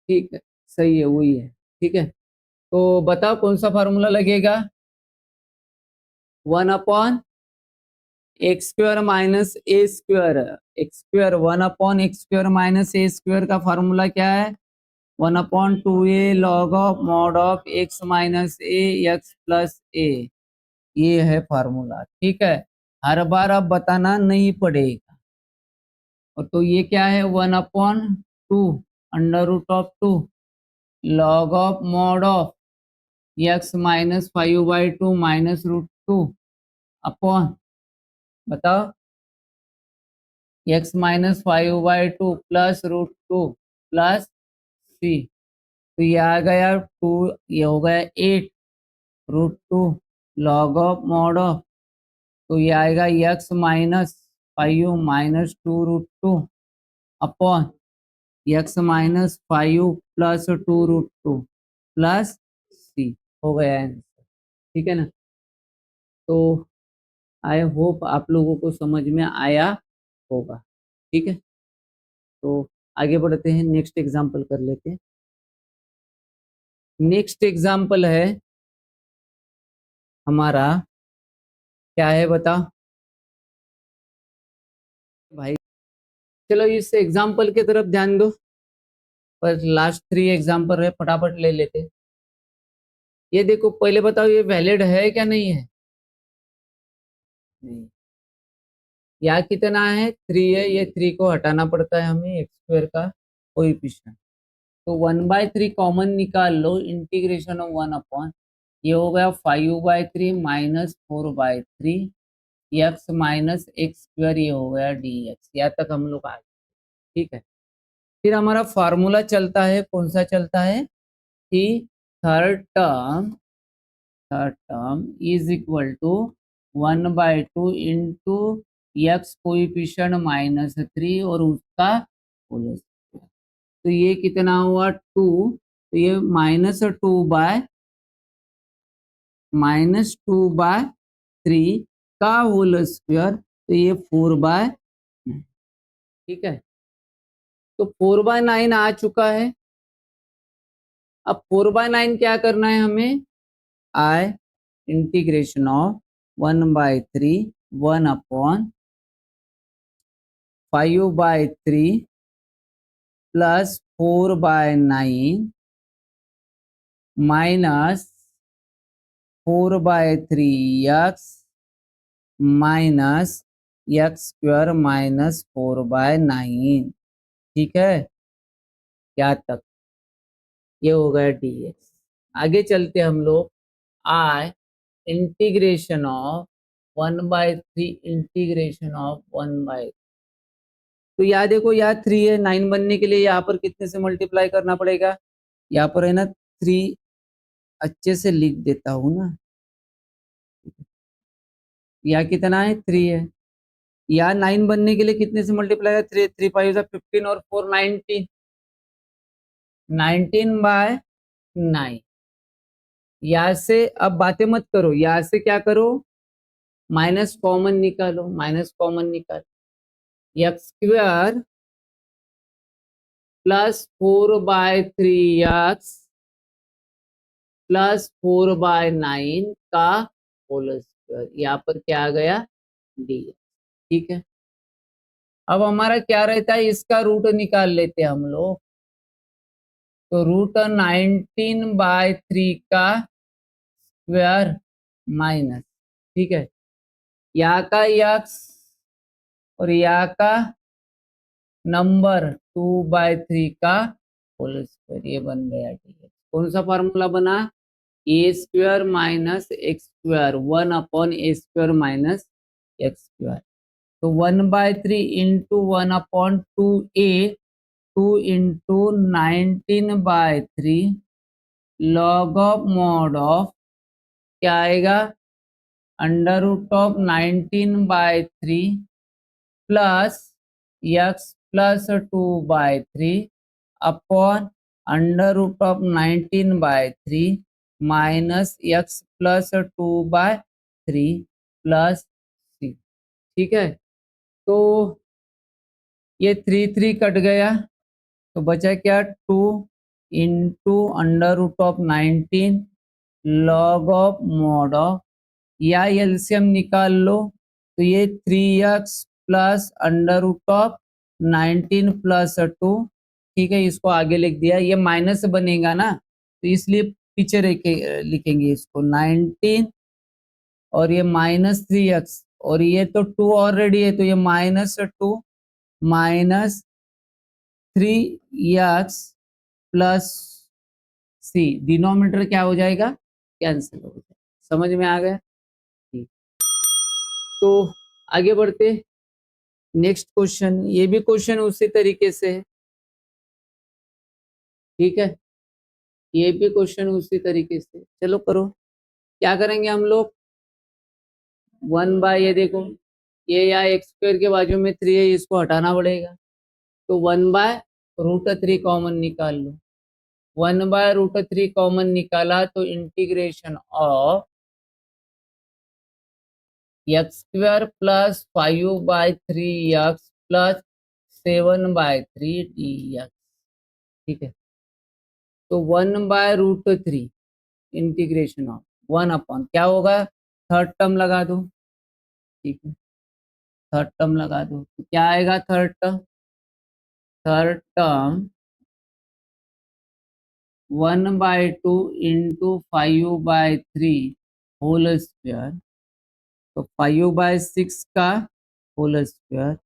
ठीक है, सही है, वही है। ठीक है, तो बताओ कौन सा फार्मूला लगेगा? 1/x² minus a², x², 1/x² minus a² का फार्मूला क्या है? 1/2a log of mod of x minus a x plus a, ये है फार्मूला। ठीक है, हर बार अब बताना नहीं पड़ेगा। और तो ये क्या है? 1/2 under root of 2 log of mod of x minus 5/2 minus root 2 upon, बताओ, x minus 5/2 plus root 2 plus सी। तो ये आ गया 2, ये हो गया 8 root 2 log of mod of, तो ये आएगा x minus 5 minus 2 root 2 upon x minus 5 plus 2 root 2 plus C. हो गया आंसर, ठीक है ना। तो आई होप आप लोगों को समझ में आया होगा, ठीक है। तो आगे बढ़ते हैं, नेक्स्ट एग्जाम्पल कर लेते हैं। नेक्स्ट एग्जाम्पल है हमारा, क्या है बताओ भाई। चलो इस एग्जाम्पल की तरफ ध्यान दो, पर लास्ट 3 एग्जाम्पल है, फटाफट ले लेते हैं। ये देखो, पहले बताओ ये वैलिड है क्या नहीं है? नहीं। या कितना है? 3 है, ये 3 को हटाना पड़ता है हमें, एक्स स्क्वायर का कोएफिशिएंट। तो 1/3 कॉमन निकाल लो, इंटीग्रेशन ऑफ 1 अपॉन, ये हो गया 5/3 minus 4/3 x minus x square, ये हो गया dx। यहाँ तक हम लोग आए, ठीक है। फिर हमारा फार्मूला चलता है, कौन सा चलता है कि third term is equal to 1/2 into x coefficient minus 3 और उसका होल स्क्वायर। तो ये कितना हुआ 2, तो ये -2/3 का होल स्क्वायर, तो ये 4/9, ठीक है। तो 4/9 आ चुका है। अब 4/9 क्या करना है हमें? I integration of 1/3 1 upon 5/3 plus 4/9 minus 4/3 x minus x square minus 4/9, ठीक है। क्या तक? ये हो गया dx। आगे चलते हम लोग, आई इंटीग्रेशन ऑफ 1/3 इंटीग्रेशन ऑफ 1/, तो यहाँ देखो, यहाँ 3 है, 9 बनने के लिए यहाँ पर कितने से मल्टीप्लाई करना पड़ेगा? यहाँ पर है ना 3, अच्छे से लिख देता हूँ ना, यहाँ कितना है 3 है, यहाँ 9 बनने के लिए कितने से मल्टीप्लाई है? 3 3 5 15 और 4 19, 19/9। यहाँ से अब बातें मत करो, यहाँ से क्या करो, माइनस कॉमन निकालो, माइनस कॉमन निकालो, x square plus 4/3 x plus 4/9 का होल स्क्वायर, यहाँ पर क्या आ गया डी, ठीक है। अब हमारा क्या रहता है, इसका रूट निकाल लेते हैं हम लोग। तो रूट 19/3 का स्क्वायर माइनस, ठीक है, यहाँ का एक्स और यहाँ का नंबर 2/3 का होल स्क्वायर, ये बन गया डी। कौन सा फार्मूला बना? A square minus x square 1 upon a square minus x square. तो 1/3 into 1 upon 2a, 2 into 19/3 log of mod of, क्या आएगा, under root of 19/3 plus x plus 2/3 upon under root of 19/3 minus x plus 2/3 plus सी, ठीक है। तो ये 3 3 cut गया, तो बचा क्या 2 into under root of 19 log of mod of, या एलसीएम निकाल लो, तो ये 3x plus under root of 19 plus 2, ठीक है। इसको आगे लिख दिया, ये माइनस बनेगा ना, तो इसलिए पीछे लिखेंगे इसको 19 और ये -3x, और ये तो 2 ऑलरेडी है, तो ये -2 माइनस 3x प्लस सी, डिनोमिनेटर क्या हो जाएगा, कैंसिल हो जाएगा। समझ में आ गया? ठीक, तो आगे बढ़ते नेक्स्ट क्वेश्चन। ये भी क्वेश्चन उसी तरीके से है, ठीक है, ये भी क्वेश्चन उसी तरीके से। चलो करो, क्या करेंगे हम लोग, 1 बाय, ये देखो ये यहाँ एक्स स्क्वायर के बाजू में 3 है, इसको हटाना पड़ेगा, तो 1/√3 कॉमन निकाल लो। 1/√3 कॉमन निकाला तो integration of x² plus 5/3x plus 7/3 dx, ठीक है। तो 1/√3 इंटीग्रेशन ऑफ 1 अपॉन क्या होगा, थर्ड टर्म लगा दो, ठीक है, थर्ड टर्म लगा दो, तो क्या आएगा third term, third term 1/2 into 5/3 whole square, तो 5/6 का होल स्क्वायर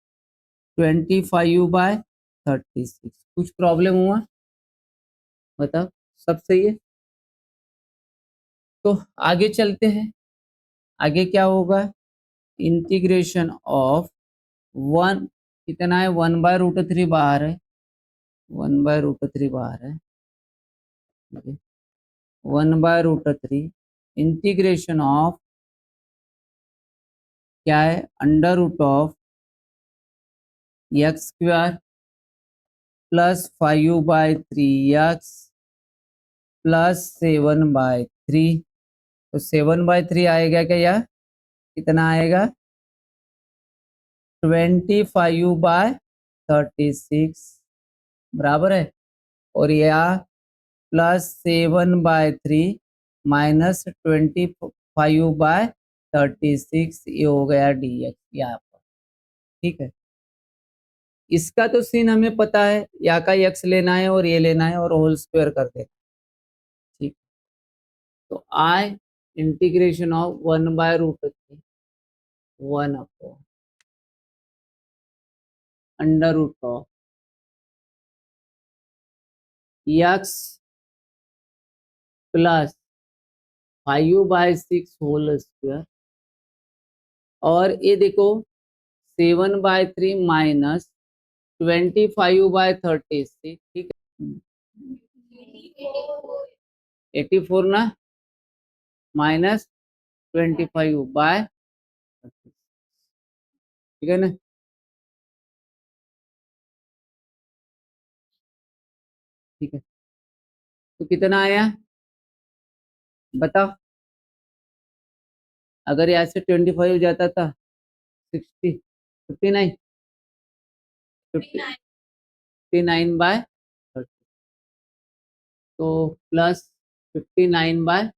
25/36। कुछ प्रॉब्लम हुआ बताओ, सब सही है? तो आगे चलते हैं, आगे क्या होगा, इंटीग्रेशन ऑफ 1 कितना है, 1/√3 बाहर है, 1/√3 बाहर है, 1/√3 इंटीग्रेशन ऑफ क्या है, √(x² प्लस 5/3x प्लस 7/3, तो 7/3 आएगा क्या यार, कितना आएगा, 25/36 बराबर है, और यह प्लस 7/3 माइनस 25/36, ये हो गया dx यहाँ पर, ठीक है। इसका तो सीन हमें पता है, यहाँ का x लेना है और ये लेना है और होल स्क्वायर कर देना, ठीक। तो I integration of 1/√3 1 upon √(x) plus 5/6 whole square, और ये देखो 7/3 माइनस 25/36, ठीक है, 84 ना, माइनस 25/36, ठीक है ना। ठीक है, तो कितना आया बताओ, अगर यहाँ से 25 जाता था 60, 59, 59/30, तो प्लस 59/30,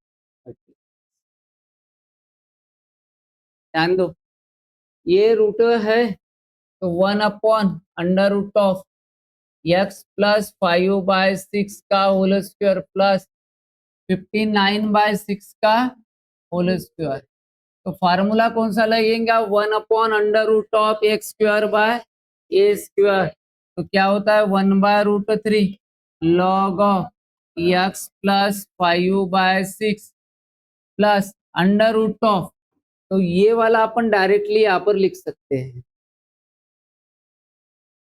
ध्यान दो ये रूट है, तो 1/√x प्लस 5/6 का होल स्क्वायर प्लस 59/6 का होल स्क्वायर, तो फार्मूला कौन सा लगेगा, 1/√x²/a², तो क्या होता है 1/√3 log of x plus 5/6 plus √, तो ये वाला अपन डायरेक्टली यहाँ पर लिख सकते हैं,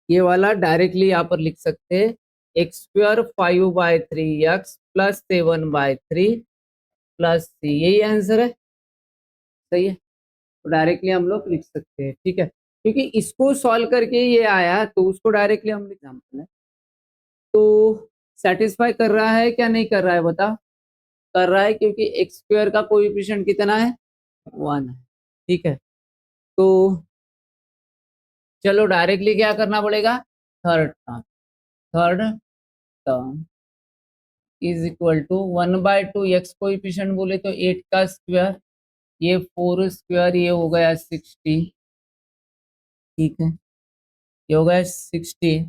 ये वाला डायरेक्टली यहाँ पर लिख सकते हैं, x² 5/3x plus 7/3 plus c, यही आंसर है, सही है, तो डायरेक्टली हम लोग लिख सकते हैं, ठीक है, क्योंकि इसको सॉल्व करके ये आया तो उसको डायरेक्टली हम एग्जाम्पल है, तो सेटिस्फाई कर रहा है क्या नहीं कर रहा है बता, कर रहा है, क्योंकि x² का कोएफिशिएंट कितना है, 1 है, ठीक है। तो चलो डायरेक्टली क्या करना पड़ेगा, third term, third term is equal to 1/2 x coefficient बोले तो 8 का स्क्वायर, ये 4 स्क्वायर, ये हो गया 60, ठीक है, ये हो गया 60,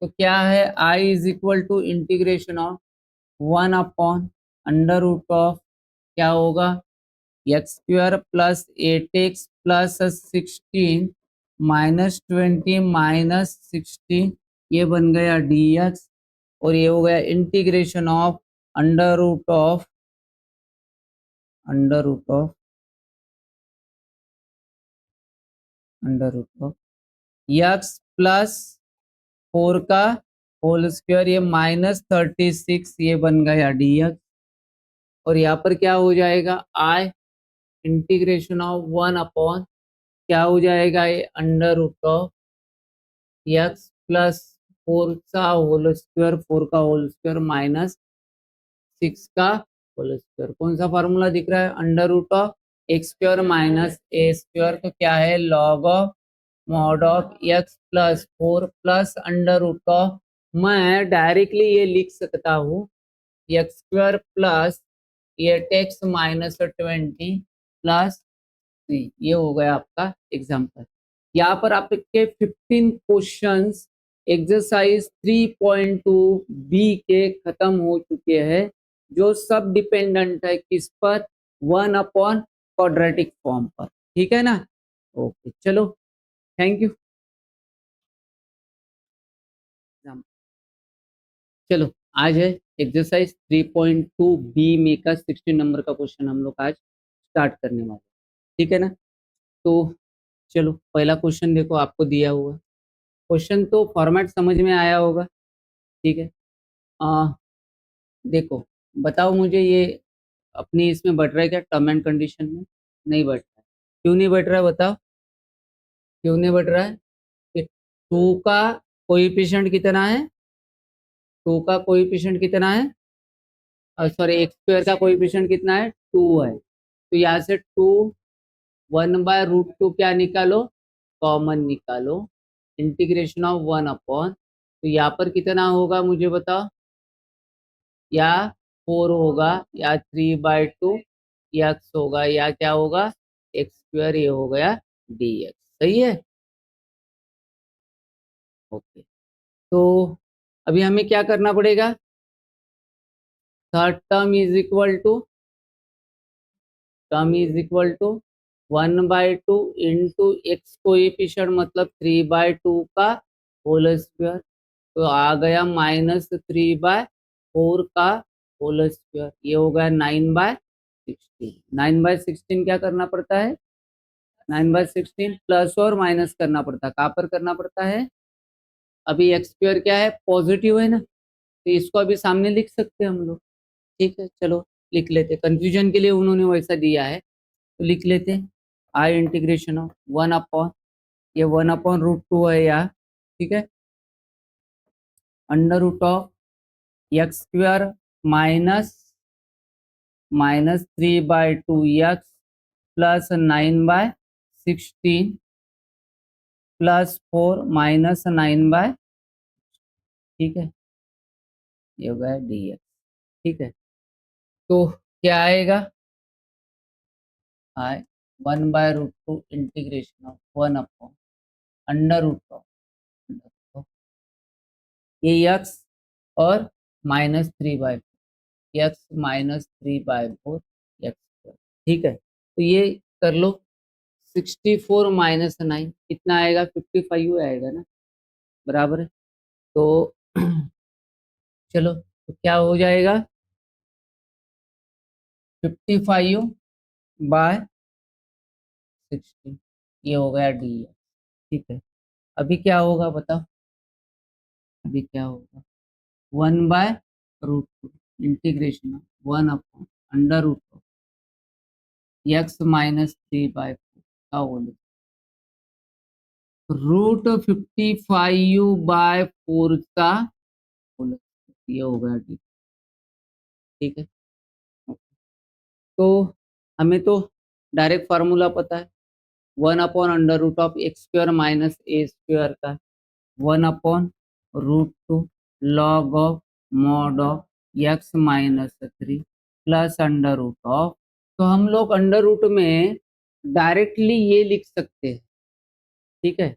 तो क्या है, i is equal to integration of 1/√, क्या होगा, x² plus 8x plus 16 minus 20 minus 60 ये बन गया dx और ये हो गया integration of under root of under root of under root of x plus 4 का होल स्क्वायर, ये -36 ये बन गया dx और यहाँ पर क्या हो जाएगा आई इंटीग्रेशन ऑफ 1 अपॉन क्या हो जाएगा ये under root of x plus 4 का होल स्क्वायर, 4 का होल स्क्वायर माइनस 6 का होल स्क्वायर। कौन सा फॉर्मूला दिख रहा है? Under root of x square minus a square, तो क्या है log of mod of x plus 4 plus under root of, मैं डायरेक्टली ये लिख सकता हूँ एक्स स्क्वायर प्लस ये टेक्स -20 प्लस 3। ये हो गया आपका एग्जाम्पल। यहाँ पर आपके 15 क्वेश्चंस एक्सरसाइज 3.2 बी के खत्म हो चुके हैं, जो सब डिपेंडेंट है किस पर? 1 अपॉन क्वाड्रेटिक फॉर्म पर। ठीक है ना? ओके चलो, थैंक यू। चलो आज है एक्सरसाइज 3.2 बी में का 16 नंबर का क्वेश्चन हम लोग आज स्टार्ट करने वाले। ठीक है ना? तो चलो पहला क्वेश्चन देखो, आपको दिया हुआ क्वेश्चन तो फॉर्मेट समझ में आया होगा। ठीक है, देखो बताओ मुझे, ये अपनी इसमें बढ़ रहा है क्या टर्म एंड कंडीशन में? नहीं बढ़ रहा है। क्यों नहीं बढ़ रहा है बताओ, क्यों नहीं बढ़ रहा है? कि 2 का कोएफिशिएंट कितना है? 2 का कोएफिशिएंट कितना है? सॉरी, एक्स स्क्वायर का कोएफिशिएंट कितना है? 2 है। तो यहाँ से 2 1/√2 क्या निकालो? कॉमन निकालो। इंटीग्रेशन ऑफ 1 अपॉन, तो यहाँ पर कितना होगा मुझे बताओ? या 4 होगा या 3/2 एक्स होगा या क्या होगा? एक्स स्क्वायर, ये हो गया dx। सही है? ओके, तो अभी हमें क्या करना पड़ेगा? Third term is equal to 1/2 into x coefficient मतलब 3/2 का होल स्क्वायर, तो आ गया -3/4 का होल स्क्वायर, ये हो गया 9/16। 9/16 क्या करना पड़ता है? 9/16 प्लस और माइनस करना पड़ता है। कहाँ पर करना पड़ता है? अभी एक्स स्क्वायर क्या है? पॉजिटिव है ना, तो इसको अभी सामने लिख सकते हैं हम लोग। ठीक है, चलो लिख लेते। कंफ्यूजन के लिए उन्होंने वैसा दिया है तो लिख लेते हैं। आई इंटीग्रेशन ऑफ 1 अपॉन, ये 1/√2 है यहाँ। ठीक है, under root of x square -3/2 x प्लस 9/16 प्लस 4 -9/, ठीक है, ये हो गया dx। ठीक है, तो क्या आएगा? I 1/√2 integration of 1 upon under root of ये एक्स और -3/4 एक्स -3/4 एक्स। ठीक है, तो ये कर लो। 64 - 9 कितना आएगा? 55 आएगा ना, बराबर है। तो चलो, तो क्या हो जाएगा? 55/16, ये हो गया डी। ठीक है, अभी क्या होगा बताओ? अभी क्या होगा? 1/√2 integration 1 upon under root of x -3/4 का होल √55/4 का होल, ये हो गया डी। ठीक है, तो हमें तो डायरेक्ट फार्मूला पता है, 1 upon under root of x square minus a square का 1/√2 log of mod of x -3 plus under root of, तो हम लोग अंडर रूट में डायरेक्टली ये लिख सकते हैं। ठीक है,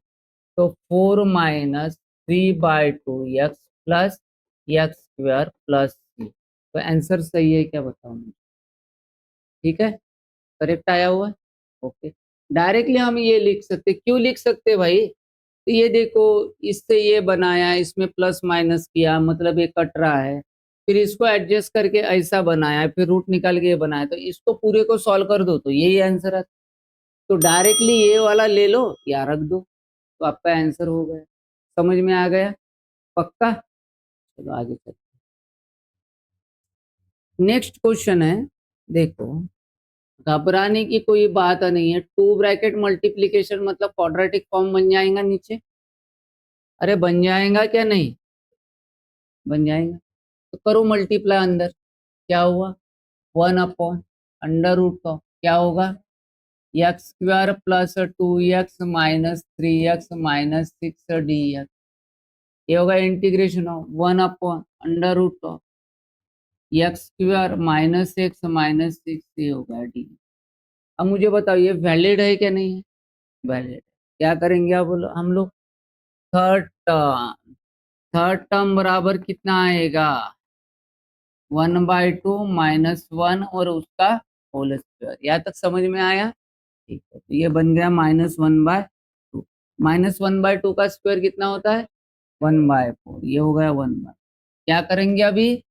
तो 4 -3/2 x plus x square plus सी, तो आंसर सही है क्या बताओ मुझे? ठीक है, करेक्ट आया हुआ है। ओके, डायरेक्टली हम ये लिख सकते। क्यों लिख सकते भाई? तो ये देखो, इससे ये बनाया, इसमें प्लस माइनस किया, मतलब ये कट रहा है, फिर इसको एडजस्ट करके ऐसा बनाया, फिर रूट निकाल के ये बनाया, तो इसको पूरे को सॉल्व कर दो तो यही आंसर है। तो डायरेक्टली ये वाला ले लो या रख दो, तो आपका आंसर हो गया। समझ में आ गया? पक्का? चलो आगे चलते। नेक्स्ट क्वेश्चन है, देखो, घबराने की कोई बात नहीं है। टू ब्रैकेट मल्टीप्लीकेशन मतलब क्वाड्रेटिक फॉर्म बन जाएगा नीचे। अरे बन जाएगा क्या नहीं? बन जाएगा। तो करो मल्टीप्लाई अंदर, क्या हुआ? 1/√, क्या होगा? x² plus 2x minus 3x minus 6 dx। ये होगा integration of 1/√, x² minus x minus 6, ये होगा डी। अब मुझे बताओ ये वैलिड है क्या नहीं है? वैलिड। क्या करेंगे अब हम लोग? थर्ड टर्म बराबर कितना आएगा? 1/2 -1 और उसका होल स्क्वायर। यहाँ तक समझ में आया? ठीक है, तो ये बन गया -1/2। -1/2 का स्क्वायर कितना होता है? 1/4। ये हो गया 1/। क्या करेंगे अभी?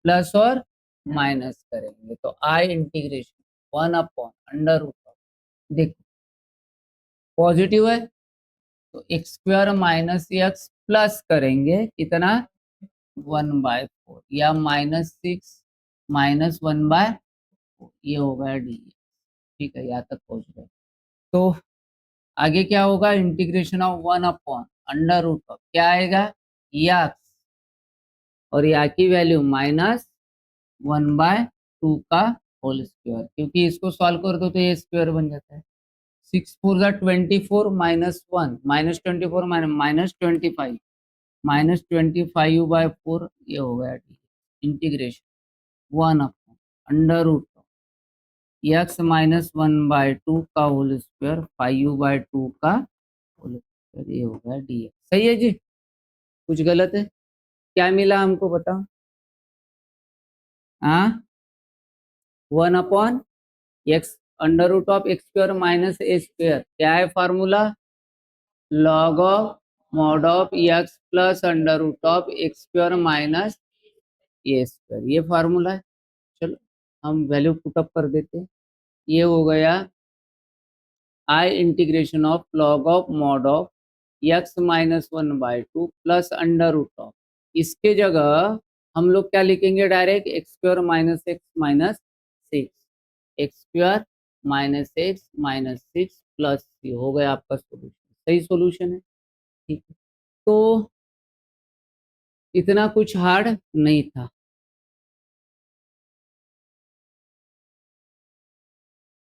प्लस और माइनस करेंगे, तो आई इंटीग्रेशन 1/√। देखो पॉजिटिव है तो x² माइनस x प्लस करेंगे कितना? 1/4 या -6 -1/4, ये होगा डी। ठीक है, यहाँ तक पहुंच गए। तो आगे क्या होगा? इंटीग्रेशन ऑफ 1/√, क्या आएगा? यक्स, और यहाँ की वैल्यू -1/2 का होल स्क्वायर, क्योंकि इसको सॉल्व कर दो तो ये स्क्वायर बन जाता है। 6 4 ज़ा 24 -1 -24 -25 -25/4, ये हो गया इंटीग्रेशन 1/√, x -1/2 का होल स्क्वायर 5/2 का होल स्क्वायर, ये हो गया डी। सही है जी? कुछ गलत है? क्या मिला हमको बताओ? हाँ, 1/x√(x² माइनस a²), क्या है formula? log of mod of x plus √(x² minus a²), ये फार्मूला है। चलो हम वैल्यू पुटअप कर देते हैं। ये हो गया I integration of log of mod of x -1/2 plus √, इसके जगह हम लोग क्या लिखेंगे? Direct x² minus x minus 6, x² minus x minus 6 plus, ये हो गया आपका सोल्यूशन। सही सोल्यूशन है। ठीक है, तो इतना कुछ हार्ड नहीं था।